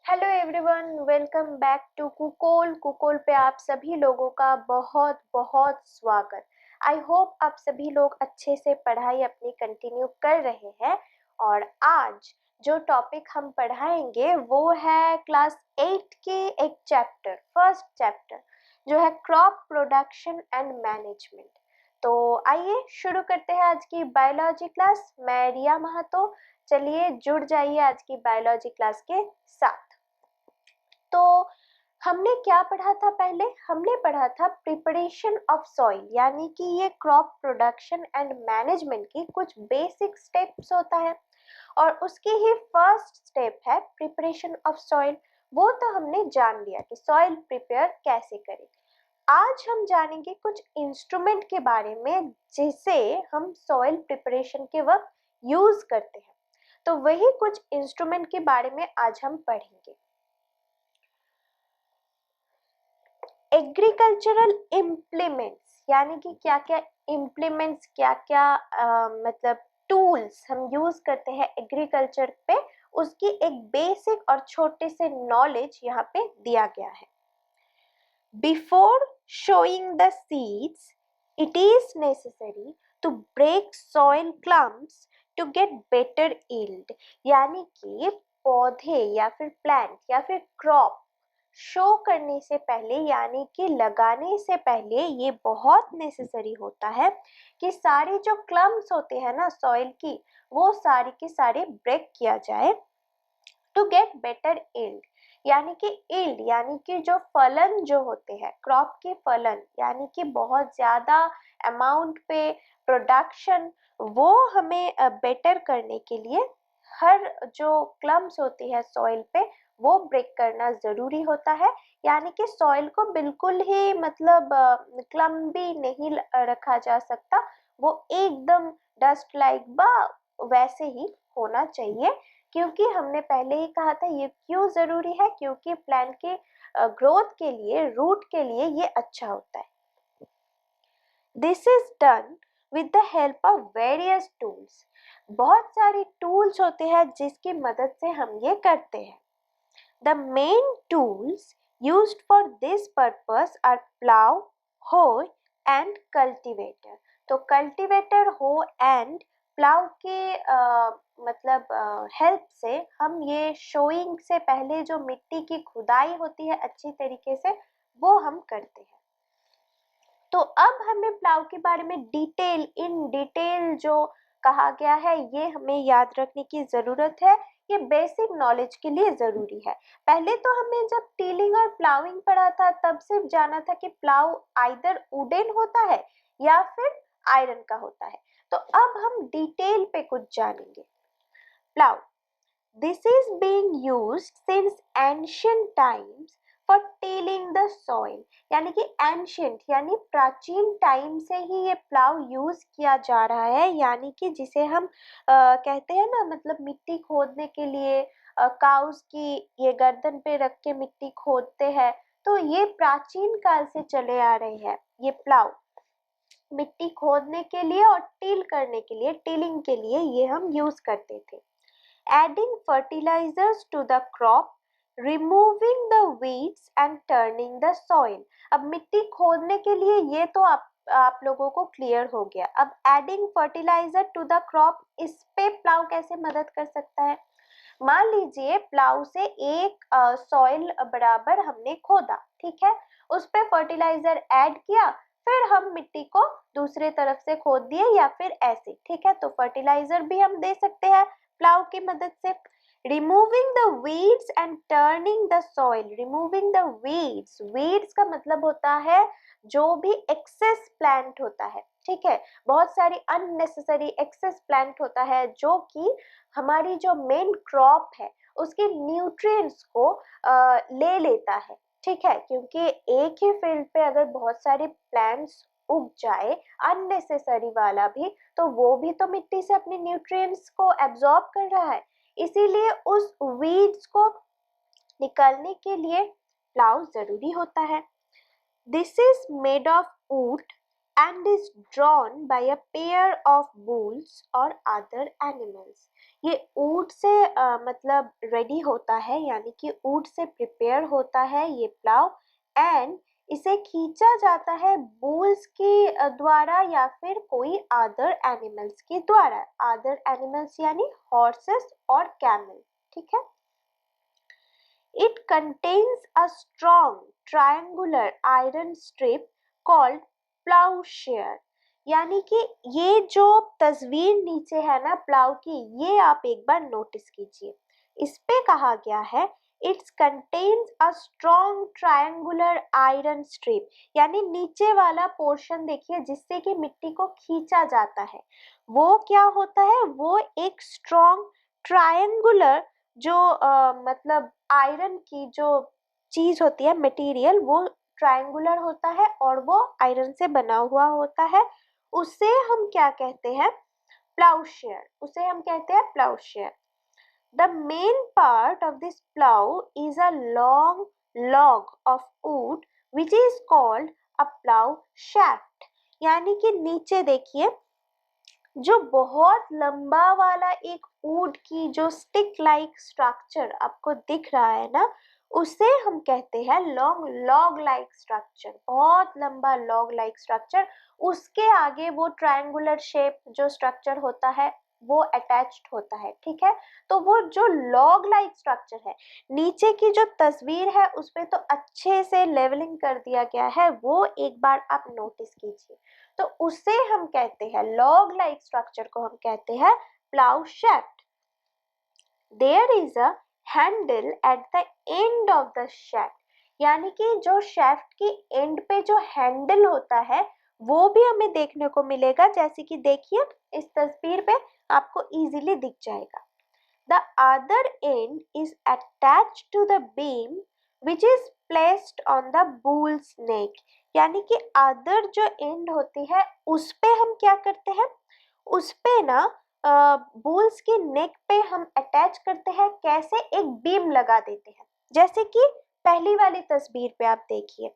Hello everyone, welcome back to कुकोल। कुकोल पे आप सभी लोगों का बहुत बहुत स्वागत। आई होप आप सभी लोग अच्छे से पढ़ाई अपनी कंटिन्यू कर रहे हैं। और आज जो टॉपिक हम पढ़ाएंगे वो है क्लास 8 के एक चैप्टर, फर्स्ट चैप्टर, जो है क्रॉप प्रोडक्शन एंड मैनेजमेंट। तो आइए शुरू करते हैं आज की बायोलॉजी क्लास। मैं रिया महतो, चलिए जुड़ जाइए आज की बायोलॉजी क्लास के साथ। तो हमने क्या पढ़ा था? पहले हमने पढ़ा था प्रिपरेशन ऑफ सॉइल, यानी कि ये क्रॉप प्रोडक्शन एंड मैनेजमेंट की कुछ बेसिक स्टेप्स होता है और उसकी ही फर्स्ट स्टेप है प्रिपरेशन ऑफ सॉइल। वो तो हमने जान लिया कि सॉइल प्रिपेयर कैसे करें। आज हम जानेंगे कुछ इंस्ट्रूमेंट के बारे में जिसे हम सॉइल प्रिपरेशन के वक्त यूज करते हैं। तो वही कुछ इंस्ट्रूमेंट के बारे में आज हम पढ़ेंगे। एग्रीकल्चरल इम्प्लीमेंट्स, यानी कि क्या क्या इम्प्लीमेंट्स, क्या क्या मतलब टूल्स हम यूज करते हैं एग्रीकल्चर पे, उसकी एक बेसिक और छोटे से नॉलेज यहाँ पे दिया गया है। Before showing the seeds, it is necessary to break soil clumps to get better yield। यानी कि पौधे या फिर प्लांट या फिर क्रॉप शो करने से पहले, यानी कि लगाने से पहले, ये बहुत नेसेसरी होता है कि सारे जो क्लम्प्स होते हैं ना सॉइल की, वो सारे के सारे ब्रेक किया जाए टू गेट बेटर यील्ड। यानी कि यील्ड यानी कि जो फलन जो होते हैं, क्रॉप के फलन, यानी कि बहुत ज्यादा अमाउंट पे प्रोडक्शन, वो हमें बेटर करने के लिए हर जो क्लम्प्स होती है सॉइल पे वो ब्रेक करना जरूरी होता है। यानी कि सॉइल को बिल्कुल ही मतलब क्लम्पी नहीं रखा जा सकता, वो एकदम डस्ट लाइक बा वैसे ही होना चाहिए। क्योंकि हमने पहले ही कहा था ये क्यों जरूरी है, क्योंकि प्लांट के ग्रोथ के लिए, रूट के लिए ये अच्छा होता है। This is done with the help of various tools. बहुत सारे टूल्स होते हैं जिसकी मदद से हम ये करते हैं। The main tools used for this purpose are plow, hoe and cultivator। तो कल्टीवेटर, हो एंड प्लाव के मतलब हेल्प से हम ये शोइंग से पहले जो मिट्टी की खुदाई होती है अच्छी तरीके से, वो हम करते हैं। तो अब हमें प्लाव के बारे में इन डिटेल जो कहा गया है ये हमें याद रखने की जरूरत है। ये बेसिक नॉलेज के लिए जरूरी है। पहले तो हमें जब टीलिंग और प्लाविंग पढ़ा था तब सिर्फ जाना था कि प्लाव आइदर वुडन होता है या फिर आयरन का होता है। तो अब हम डिटेल पे कुछ जानेंगे। Plough, this is being used since ancient times for tilling the soil। यानी कि ancient यानी प्राचीन टाइम से ही ये प्लाव यूज किया जा रहा है। यानी कि जिसे हम कहते हैं ना, मतलब मिट्टी खोदने के लिए काउस की ये गर्दन पे रख के मिट्टी खोदते हैं, तो ये प्राचीन काल से चले आ रहे हैं। ये प्लाव मिट्टी खोदने के लिए और टील करने के लिए, टीलिंग के लिए ये हम यूज करते थे। Adding fertilizers to the crop, removing the weeds and turning the soil। अब मिट्टी खोदने के लिए ये तो आप लोगों को क्लियर हो गया। अब adding fertilizer to the crop, इस पे प्लाव कैसे मदद कर सकता है? मान लीजिए प्लाव से एक सॉइल बराबर हमने खोदा, ठीक है, उस पे फर्टिलाइजर ऐड किया, फिर हम मिट्टी को दूसरे तरफ से खोद दिए या फिर ऐसे, ठीक है, तो फर्टिलाइजर भी हम दे सकते हैं प्लाव की मदद से। Removing the weeds and turning the soil. Removing the weeds, weeds का मतलब होता है जो भी एक्सेस प्लांट होता है, ठीक है, बहुत सारी अननेसेसरी एक्सेस प्लांट होता है जो कि हमारी जो मेन क्रॉप है उसके न्यूट्रिएंट्स को ले लेता है, ठीक है। क्योंकि एक ही फील्ड पे अगर बहुत सारे प्लांट्स उग जाए, अननेसेसरी वाला भी, तो वो भी तो मिट्टी से अपने न्यूट्रिएंट्स को एब्जॉर्ब कर रहा है। इसीलिए उस वीड्स को निकालने के लिए प्लाव जरूरी होता है। This is made of would and is drawn by a pair of bulls or other animals। ये ऊट से मतलब रेडी होता है, यानी कि ऊट से प्रिपेयर होता है ये प्लाव, एंड इसे खींचा जाता है बुल्स के द्वारा या फिर कोई अदर एनिमल्स के द्वारा। अदर एनिमल्स यानी हॉर्सेस और कैमल, ठीक है। It contains a strong triangular iron strip called plowshare। यानी कि ये जो तस्वीर नीचे है ना प्लाव की, ये आप एक बार नोटिस कीजिए। इस पे कहा गया है it's contains a strong triangular iron strip, यानी नीचे वाला पोर्शन देखिए जिससे कि मिट्टी को खींचा जाता है, वो क्या होता है, वो एक स्ट्रॉन्ग ट्रायंगुलर जो मतलब आयरन की जो चीज होती है मटेरियल, वो ट्रायंगुलर होता है और वो आयरन से बना हुआ होता है। उसे हम क्या कहते हैं, प्लाउशेयर, उसे हम कहते हैं ploughshare. The main part of this plough is a long log of wood which is called a plough shaft. यानी कि नीचे देखिए जो बहुत लंबा वाला एक वुड की जो स्टिक लाइक स्ट्रक्चर आपको दिख रहा है ना, उसे हम कहते हैं लॉन्ग लॉग लाइक स्ट्रक्चर, बहुत लंबा लॉग लाइक स्ट्रक्चर। उसके आगे वो ट्रायंगुलर शेप जो स्ट्रक्चर होता है वो अटैच्ड होता है, ठीक है। तो वो जो लॉग लाइक स्ट्रक्चर है, नीचे की जो तस्वीर है उसपे तो अच्छे से लेवलिंग कर दिया गया है, वो एक बार आप नोटिस कीजिए। तो उसे हम कहते हैं लॉग लाइक स्ट्रक्चर को हम कहते हैं plough shaft. There is a handle at the end of the shaft, यानी कि जो शैफ्ट की एंड पे जो हैंडल होता है वो भी हमें देखने को मिलेगा, जैसे कि देखिए इस तस्वीर पे आपको इजीली दिख जाएगा। The other end is attached to the beam which is placed on the bull's neck। यानी कि अदर जो एंड होती है उस पे हम क्या करते हैं, उस पे ना बुल्स की नेक पे हम अटैच करते हैं, कैसे, एक बीम लगा देते हैं। जैसे कि पहली वाली तस्वीर पे आप देखिए,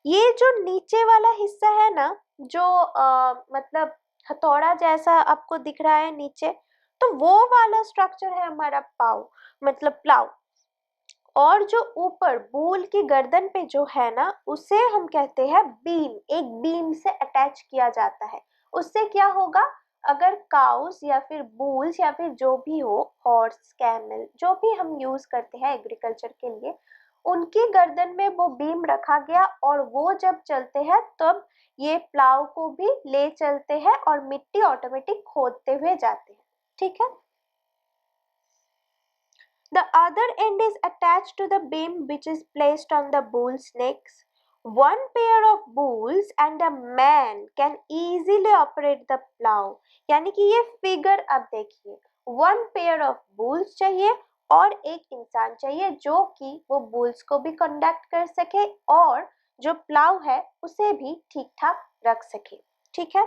ये जो नीचे वाला हिस्सा है ना, जो मतलब हथौड़ा जैसा आपको दिख रहा है नीचे, तो वो वाला स्ट्रक्चर है हमारा पाव मतलब प्लाव। और जो ऊपर बूल की गर्दन पे जो है ना, उसे हम कहते हैं बीम, एक बीम से अटैच किया जाता है। उससे क्या होगा, अगर काउस या फिर बुल्स या फिर जो भी हो, हॉर्स कैमल जो भी हम यूज करते हैं एग्रीकल्चर के लिए, उनकी गर्दन में वो बीम रखा गया और वो जब चलते हैं तब ये प्लाव को भी ले चलते हैं और मिट्टी ऑटोमेटिक खोदते हुए जाते हैं, ठीक है। The other end is attached to the beam which is placed on the bull's necks. One pair of bulls and a man can easily operate the plow। यानी कि ये फिगर अब देखिए, one pair of bulls चाहिए और एक इंसान चाहिए जो कि वो बुल्स को भी कंडक्ट कर सके और जो प्लाव है उसे भी ठीक ठाक रख सके, ठीक है।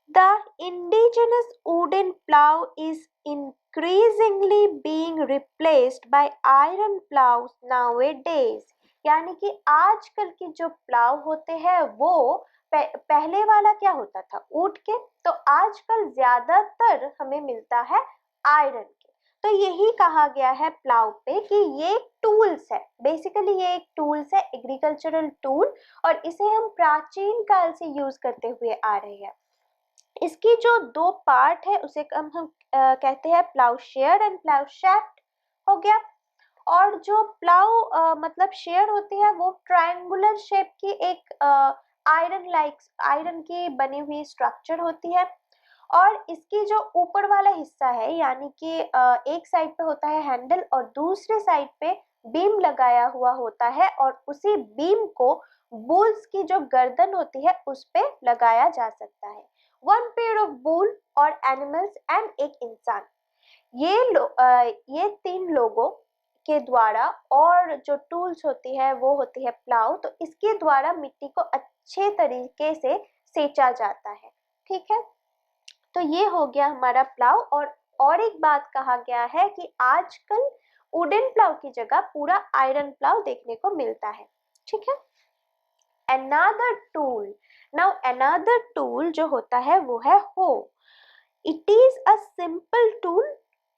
The indigenous wooden plow is increasingly being replaced by iron plows nowadays। यानी कि आजकल की जो प्लाव होते हैं वो पहले वाला क्या होता था, ऊंट के, तो आजकल ज्यादातर हमें मिलता है आयरन के। तो यही कहा गया है प्लाव पे कि ये टूल्स है, बेसिकली ये एक टूल्स है, एग्रीकल्चरल टूल, और इसे हम प्राचीन काल से यूज करते हुए आ रहे हैं। इसकी जो दो पार्ट है उसे हम कहते हैं प्लाउशेयर एंड प्लाउ शैफ्ट, हो गया। और जो प्लाउ मतलब शेयर होती है वो ट्रायंगुलर शेप की एक आयरन की बनी हुई स्ट्रक्चर होती है। और इसकी जो ऊपर वाला हिस्सा है, यानी कि एक साइड पे होता है हैंडल और दूसरे साइड पे बीम लगाया हुआ होता है, और उसी बीम को बुल्स की जो गर्दन होती है उस पे लगाया जा सकता है। वन पेयर ऑफ बुल और एनिमल्स एंड एक इंसान, ये तीन लोगों के द्वारा, और जो टूल्स होती है वो होती है प्लाव, तो इसके द्वारा मिट्टी को अच्छे तरीके से सेंचा जाता है, ठीक है। तो ये हो गया हमारा प्लाव। और एक बात कहा गया है कि आजकल वुडन प्लाव की जगह पूरा आयरन प्लाव देखने को मिलता है, ठीक है। another tool, now another tool जो होता है वो है हो। It is a simple tool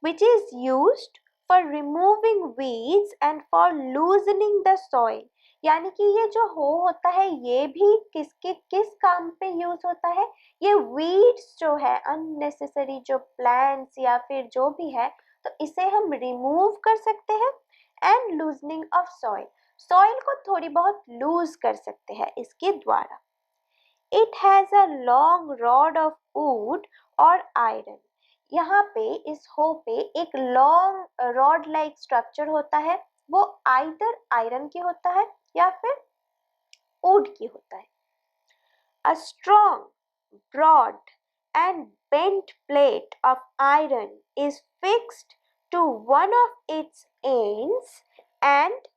which is used for removing weeds and for loosening the soil. यानी कि ये जो हो होता है ये भी किस काम पे यूज होता है? ये weeds जो है unnecessary जो plants या फिर जो भी है तो इसे हम remove कर सकते हैं and loosening of soil. soil को थोड़ी बहुत lose कर सकते हैं इसके द्वारा. It has a long rod of wood or iron. यहाँ पे इस हो पे एक लॉन्ग रॉड लाइक स्ट्रक्चर होता है, वो आइदर आयरन की होता है या फिर वुड की होता है. A strong, broad and bent plate of iron is fixed to one of its ends and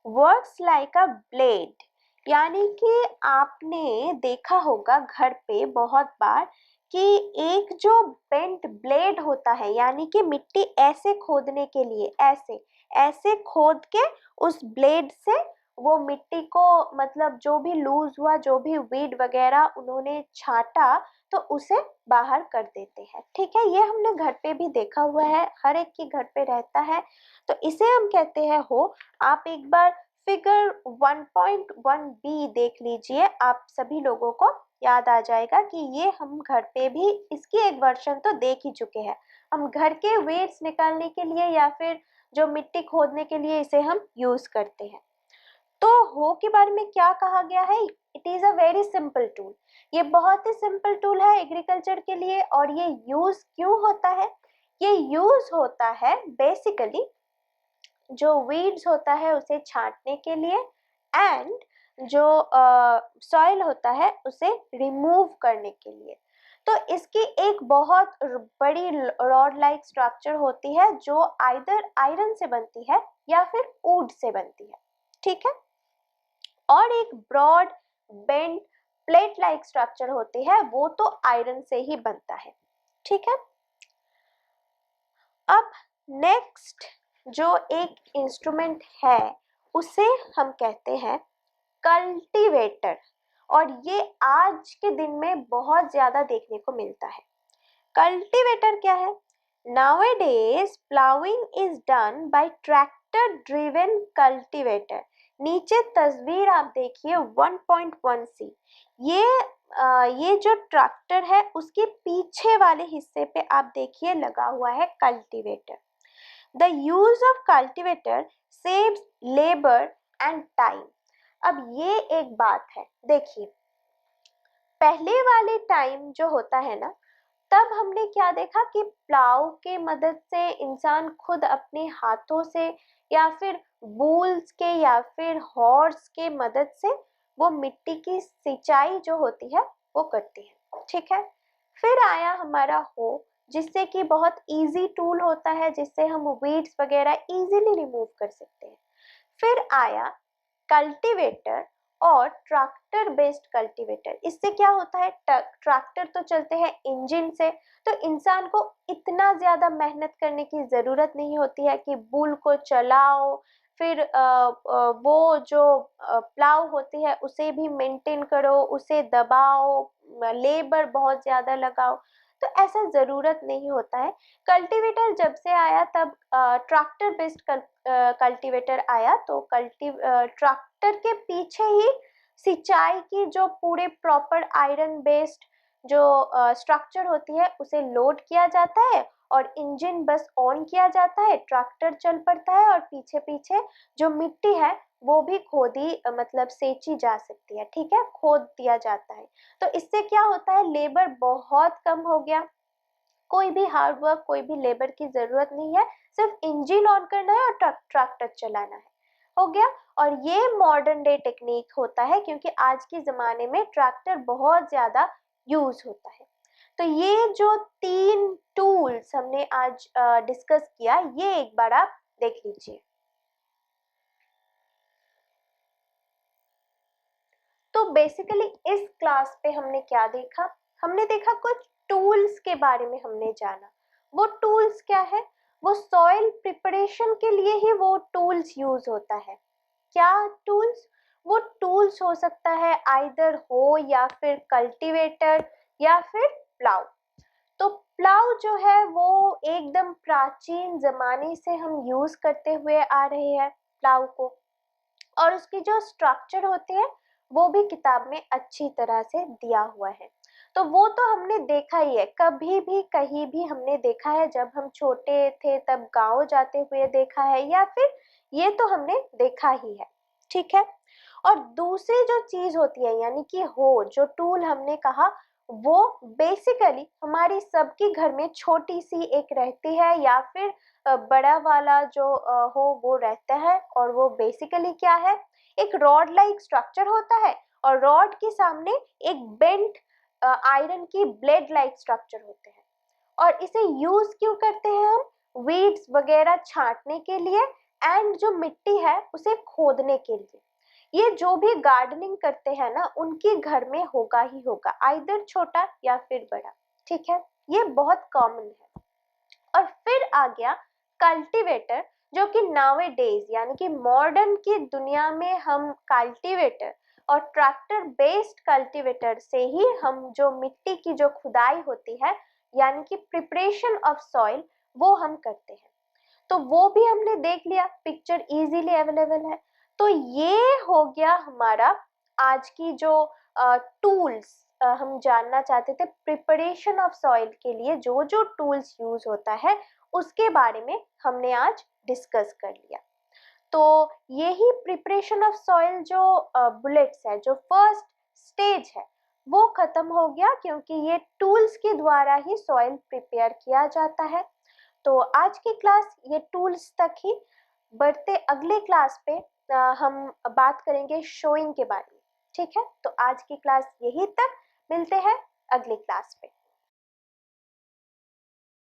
works like a blade. यानी कि आपने देखा होगा घर पे बहुत बार कि एक जो बेंट ब्लेड होता है यानी कि मिट्टी ऐसे खोदने के लिए ऐसे ऐसे खोद के उस ब्लेड से वो मिट्टी को मतलब जो भी लूज हुआ जो भी वीड वगैरह उन्होंने छाटा तो उसे बाहर कर देते हैं. ठीक है, ये हमने घर पे भी देखा हुआ है, हर एक के घर पे रहता है. तो इसे हम कहते हैं हो. आप एक बार फिगर 1.1b देख लीजिए, आप सभी लोगों को याद आ जाएगा कि ये हम घर पे भी इसकी एक वर्जन तो देख ही चुके हैं. हम घर के वेट्स निकालने के लिए या फिर जो मिट्टी खोदने के लिए इसे हम यूज करते हैं. तो हो के बारे में क्या कहा गया है? It is a very simple tool. ये बहुत ही सिंपल टूल है एग्रीकल्चर के लिए. और ये यूज क्यों होता है? ये यूज होता है बेसिकली जो वीड्स होता है उसे छांटने के लिए एंड जो सॉइल होता है उसे रिमूव करने के लिए. तो इसकी एक बहुत बड़ी रॉड लाइक स्ट्रक्चर होती है जो आइदर आयरन से बनती है या फिर वुड से बनती है. ठीक है, और एक broad bend plate like structure होती है वो तो आयरन से ही बनता है. ठीक है, अब नेक्स्ट जो एक इंस्ट्रूमेंट है उसे हम कहते हैं कल्टीवेटर. और ये आज के दिन में बहुत ज्यादा देखने को मिलता है. कल्टीवेटर क्या है? Nowadays plowing is done by tractor driven cultivator. नीचे तस्वीर आप देखिए 1.1c. ये जो ट्रैक्टर है उसके पीछे वाले हिस्से पे आप देखिए लगा हुआ है cultivator. The use of cultivator saves labor and time. अब ये एक बात है, देखिए पहले वाले टाइम जो होता है ना तब हमने क्या देखा कि प्लाव के मदद से इंसान खुद अपने हाथों से या फिर बूल्स के या फिर हॉर्स के मदद से वो मिट्टी की सिंचाई जो होती है वो करती है. ठीक है, फिर आया हमारा हो जिससे कि बहुत इजी टूल होता है जिससे हम वीड्स वगैरह इजीली रिमूव कर सकते हैं. फिर आया कल्टीवेटर और ट्रैक्टर बेस्ड कल्टीवेटर. इससे क्या होता है, ट्रैक्टर तो चलते हैं इंजन से तो इंसान को इतना ज्यादा मेहनत करने की जरूरत नहीं होती है कि बुल को चलाओ फिर वो जो प्लाव होती है उसे भी मेंटेन करो, उसे दबाओ, लेबर बहुत ज्यादा लगाओ. तो ऐसा जरूरत नहीं होता है. कल्टीवेटर जब से आया तब ट्रैक्टर बेस्ड कल्टीवेटर आया तो ट्रैक्टर के पीछे ही सिंचाई की जो पूरे प्रॉपर आयरन बेस्ड जो स्ट्रक्चर होती है उसे लोड किया जाता है और इंजन बस ऑन किया जाता है, ट्रैक्टर चल पड़ता है और पीछे पीछे जो मिट्टी है वो भी खोदी मतलब सेंची जा सकती है. ठीक है, खोद दिया जाता है. तो इससे क्या होता है, लेबर बहुत कम हो गया. कोई भी हार्ड वर्क कोई भी लेबर की जरूरत नहीं है, सिर्फ इंजन ऑन करना है और ट्रैक्टर चलाना है, हो गया. और ये मॉडर्न डे टेक्निक होता है क्योंकि आज के जमाने में ट्रैक्टर बहुत ज्यादा यूज होता है. तो ये जो 3 टूल्स हमने आज डिस्कस किया ये एक बार आप देख लीजिए. तो बेसिकली इस क्लास पे हमने क्या देखा, हमने देखा कुछ टूल्स के बारे में हमने जाना. वो टूल्स क्या है, वो सॉइल प्रिपरेशन के लिए ही वो टूल्स यूज होता है. क्या टूल्स? वो टूल्स हो सकता है आइदर हो या फिर कल्टीवेटर या फिर प्लाउ। तो प्लाउ जो है वो एकदम प्राचीन जमाने से हम यूज करते हुए आ रहे हैं प्लाउ को, और उसकी जो स्ट्रक्चर होती है वो भी किताब में अच्छी तरह से दिया हुआ है। तो वो तो हमने देखा ही है, कभी भी कहीं भी हमने देखा है, जब हम छोटे थे तब गांव जाते हुए देखा है, या फिर ये तो हमने देखा ही है, ठीक है। और दूसरी जो चीज होती है यानी कि हो जो टूल हमने कहा, वो बेसिकली हमारी सबकी घर में छोटी सी एक रहती है, या फिर बड़ा वाला जो हो वो रहता है, और वो बेसिकली क्या है, एक रॉड लाइक स्ट्रक्चर होता है, और रॉड के सामने एक बेंट आयरन की ब्लेड लाइक स्ट्रक्चर होते हैं। और इसे यूज क्यों करते हैं हम, वीड्स वगैरह छांटने के लिए, एंड जो मिट्टी है उसे खोदने के लिए। ये जो भी गार्डनिंग करते हैं ना उनके घर में होगा ही होगा, आइदर छोटा या फिर बड़ा, ठीक है, ये बहुत कॉमन है। और फिर आ गया कल्टीवेटर, जो कि नावे डेज यानी कि मॉडर्न की दुनिया में हम कल्टीवेटर और ट्रैक्टर बेस्ड कल्टीवेटर से ही हम जो मिट्टी की जो खुदाई होती है यानी कि प्रिपरेशन ऑफ सॉइल वो हम करते हैं। तो वो भी हमने देख लिया, पिक्चर इजीली अवेलेबल है। तो ये हो गया हमारा आज की जो टूल्स हम जानना चाहते थे, प्रिपरेशन ऑफ सॉइल के लिए जो जो टूल्स यूज होता है उसके बारे में हमने आज डिस्कस कर लिया। तो यही प्रिपरेशन ऑफ सॉइल जो बुलेट्स है, जो फर्स्ट स्टेज है, वो खत्म हो गया, क्योंकि ये टूल्स के द्वारा ही सॉइल प्रिपेयर किया जाता है। तो आज की क्लास ये टूल्स तक ही, बढ़ते अगले क्लास पे हम बात करेंगे शोइंग के बारे में, ठीक है। तो आज की क्लास यही तक, मिलते हैं अगली क्लास पे।